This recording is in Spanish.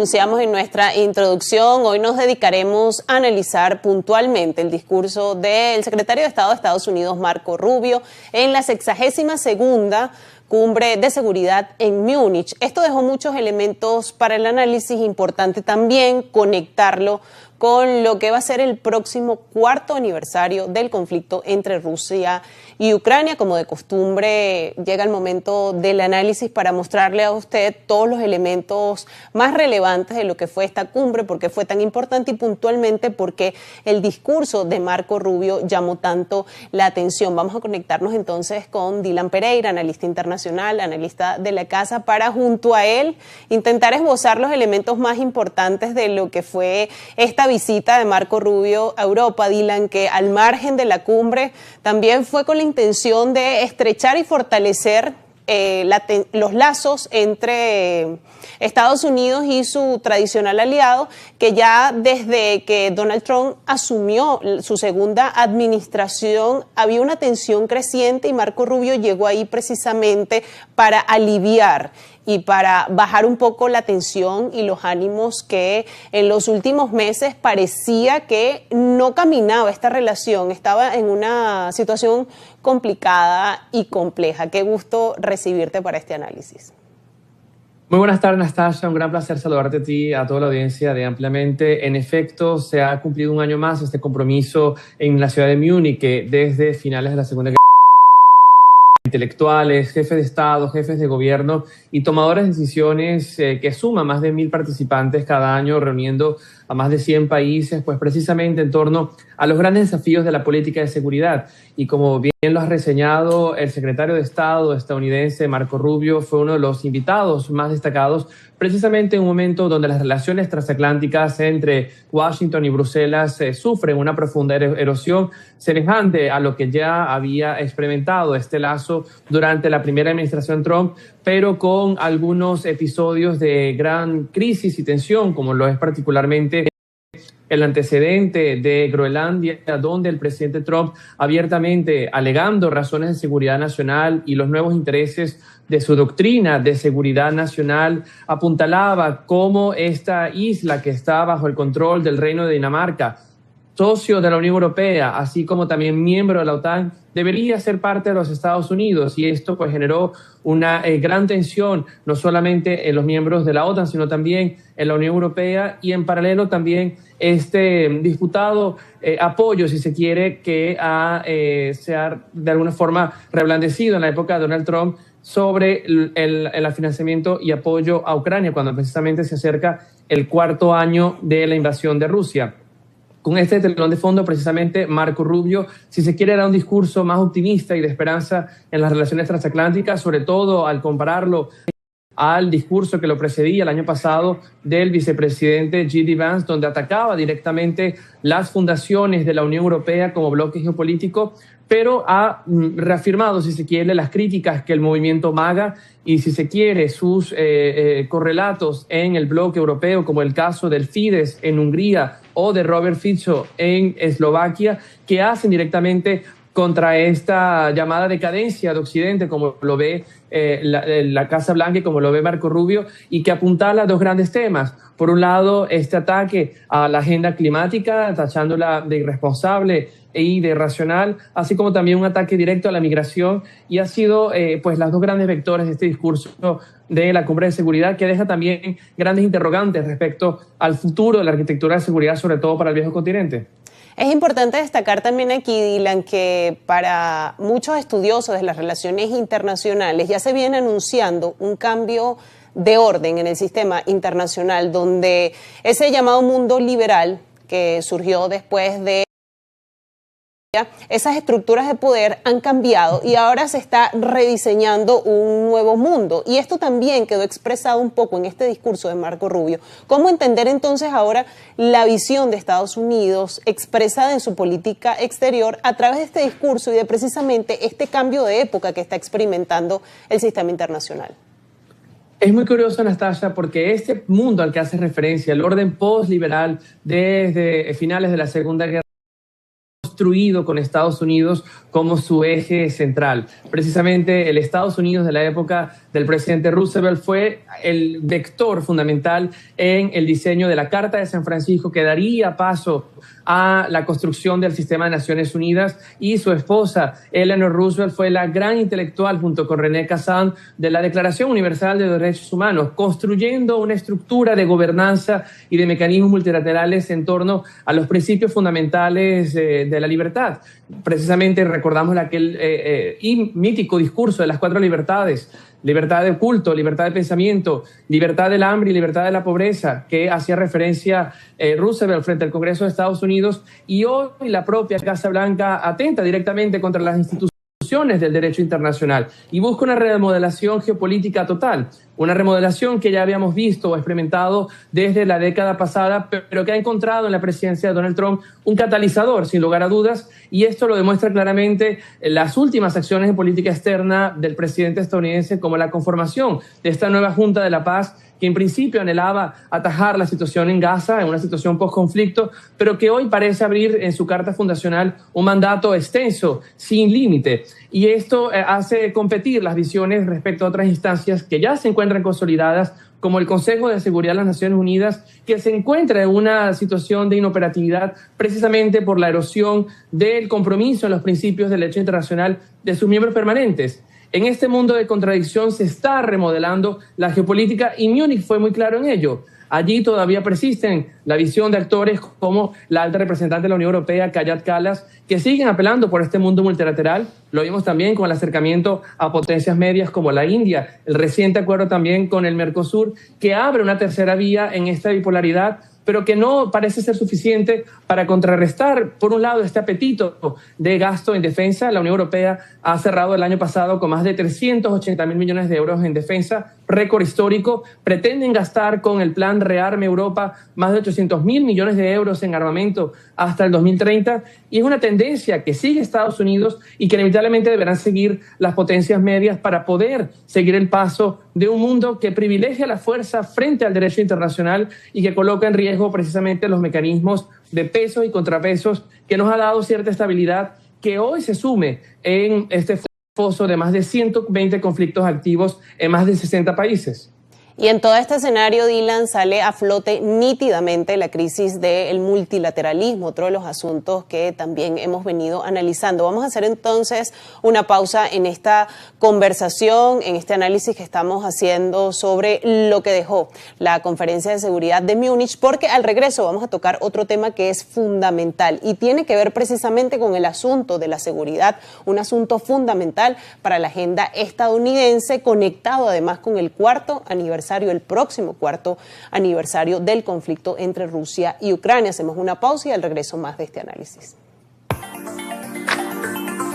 Anunciamos en nuestra introducción, hoy nos dedicaremos a analizar puntualmente el discurso del secretario de Estado de Estados Unidos, Marco Rubio, en la 62ª Cumbre de Seguridad en Múnich. Esto dejó muchos elementos para el análisis, importante también conectarlo con lo que va a ser el próximo cuarto aniversario del conflicto entre Rusia y Ucrania. Como de costumbre, llega el momento del análisis para mostrarle a usted todos los elementos más relevantes de lo que fue esta cumbre, por qué fue tan importante y puntualmente por qué el discurso de Marco Rubio llamó tanto la atención. Vamos a conectarnos entonces con Dylan Pereira, analista internacional, analista de la casa, para junto a él intentar esbozar los elementos más importantes de lo que fue esta visita de Marco Rubio a Europa. Dylan, que al margen de la cumbre también fue con la intención de estrechar y fortalecer los lazos entre Estados Unidos y su tradicional aliado, que ya desde que Donald Trump asumió su segunda administración había una tensión creciente y Marco Rubio llegó ahí precisamente para aliviar y para bajar un poco la tensión y los ánimos que en los últimos meses parecía que no caminaba esta relación, estaba en una situación complicada y compleja. Qué gusto recibirte para este análisis. Muy buenas tardes, Nastasia. Un gran placer saludarte a ti, a toda la audiencia de Ampliamente. En efecto, se ha cumplido un año más este compromiso en la ciudad de Múnich, que desde finales de la Segunda Guerra intelectuales, jefes de Estado, jefes de gobierno y tomadores de decisiones que suman más de 1000 participantes cada año, reuniendo a más de 100 países, pues precisamente en torno a los grandes desafíos de la política de seguridad. Y como bien lo has reseñado, el secretario de Estado estadounidense Marco Rubio fue uno de los invitados más destacados, precisamente en un momento donde las relaciones transatlánticas entre Washington y Bruselas sufren una profunda erosión semejante a lo que ya había experimentado este lazo durante la primera administración Trump, pero con algunos episodios de gran crisis y tensión, como lo es particularmente el antecedente de Groenlandia, donde el presidente Trump, abiertamente alegando razones de seguridad nacional y los nuevos intereses de su doctrina de seguridad nacional, apuntalaba cómo esta isla, que está bajo el control del Reino de Dinamarca, socio de la Unión Europea, así como también miembro de la OTAN, debería ser parte de los Estados Unidos, y esto pues generó una gran tensión, no solamente en los miembros de la OTAN, sino también en la Unión Europea, y en paralelo también este disputado apoyo, si se quiere, que se ha de alguna forma reblandecido en la época de Donald Trump sobre el financiamiento y apoyo a Ucrania, cuando precisamente se acerca el cuarto año de la invasión de Rusia. Con este telón de fondo, precisamente, Marco Rubio, si se quiere, era un discurso más optimista y de esperanza en las relaciones transatlánticas, sobre todo al compararlo al discurso que lo precedía el año pasado del vicepresidente J.D. Vance, donde atacaba directamente las fundaciones de la Unión Europea como bloque geopolítico, pero ha reafirmado, si se quiere, las críticas que el movimiento MAGA y, si se quiere, sus correlatos en el bloque europeo, como el caso del Fidesz en Hungría o de Robert Fico en Eslovaquia, que hacen directamente contra esta llamada decadencia de Occidente, como lo ve la Casa Blanca y como lo ve Marco Rubio, y que apuntala dos grandes temas. Por un lado, este ataque a la agenda climática, tachándola de irresponsable y de irracional, así como también un ataque directo a la migración, y ha sido pues las dos grandes vectores de este discurso de la Cumbre de Seguridad, que deja también grandes interrogantes respecto al futuro de la arquitectura de seguridad, sobre todo para el viejo continente. Es importante destacar también aquí, Dylan, que para muchos estudiosos de las relaciones internacionales ya se viene anunciando un cambio de orden en el sistema internacional, donde ese llamado mundo liberal que surgió después de esas estructuras de poder han cambiado y ahora se está rediseñando un nuevo mundo. Y esto también quedó expresado un poco en este discurso de Marco Rubio. ¿Cómo entender entonces ahora la visión de Estados Unidos expresada en su política exterior a través de este discurso y de precisamente este cambio de época que está experimentando el sistema internacional? Es muy curioso, Anastasia, porque este mundo al que hace referencia, el orden postliberal desde finales de la Segunda Guerra, construido con Estados Unidos como su eje central. Precisamente el Estados Unidos de la época del presidente Roosevelt fue el vector fundamental en el diseño de la Carta de San Francisco, que daría paso a la construcción del sistema de Naciones Unidas, y su esposa Eleanor Roosevelt fue la gran intelectual junto con René Cassin de la Declaración Universal de Derechos Humanos, construyendo una estructura de gobernanza y de mecanismos multilaterales en torno a los principios fundamentales de la libertad. Precisamente recordamos aquel mítico discurso de las 4 libertades: libertad de culto, libertad de pensamiento, libertad del hambre y libertad de la pobreza, que hacía referencia Roosevelt frente al Congreso de Estados Unidos, y hoy la propia Casa Blanca atenta directamente contra las instituciones del derecho internacional y busca una remodelación geopolítica total, una remodelación que ya habíamos visto o experimentado desde la década pasada, pero que ha encontrado en la presidencia de Donald Trump un catalizador, sin lugar a dudas, y esto lo demuestra claramente las últimas acciones en política externa del presidente estadounidense, como la conformación de esta nueva Junta de la Paz, que en principio anhelaba atajar la situación en Gaza, en una situación post-conflicto, pero que hoy parece abrir en su carta fundacional un mandato extenso, sin límite. Y esto hace competir las visiones respecto a otras instancias que ya se encuentran consolidadas, como el Consejo de Seguridad de las Naciones Unidas, que se encuentra en una situación de inoperatividad precisamente por la erosión del compromiso en los principios del derecho internacional de sus miembros permanentes. En este mundo de contradicción se está remodelando la geopolítica, y Múnich fue muy claro en ello. Allí todavía persisten la visión de actores como la alta representante de la Unión Europea, Kaja Kallas, que siguen apelando por este mundo multilateral. Lo vimos también con el acercamiento a potencias medias como la India, el reciente acuerdo también con el Mercosur, que abre una tercera vía en esta bipolaridad, pero que no parece ser suficiente para contrarrestar, por un lado, este apetito de gasto en defensa. La Unión Europea ha cerrado el año pasado con más de 380.000 millones de euros en defensa, récord histórico. Pretenden gastar con el plan Rearme Europa más de 800.000 millones de euros en armamento hasta el 2030, y es una tendencia que sigue Estados Unidos y que inevitablemente deberán seguir las potencias medias para poder seguir el paso de un mundo que privilegia la fuerza frente al derecho internacional y que coloca en riesgo precisamente los mecanismos de pesos y contrapesos que nos ha dado cierta estabilidad, que hoy se sume en este foso de más de 120 conflictos activos en más de 60 países. Y en todo este escenario, Dylan, sale a flote nítidamente la crisis del multilateralismo, otro de los asuntos que también hemos venido analizando. Vamos a hacer entonces una pausa en esta conversación, en este análisis que estamos haciendo sobre lo que dejó la Conferencia de Seguridad de Múnich, porque al regreso vamos a tocar otro tema que es fundamental y tiene que ver precisamente con el asunto de la seguridad, un asunto fundamental para la agenda estadounidense, conectado además con el el próximo cuarto aniversario del conflicto entre Rusia y Ucrania. Hacemos una pausa y al regreso más de este análisis.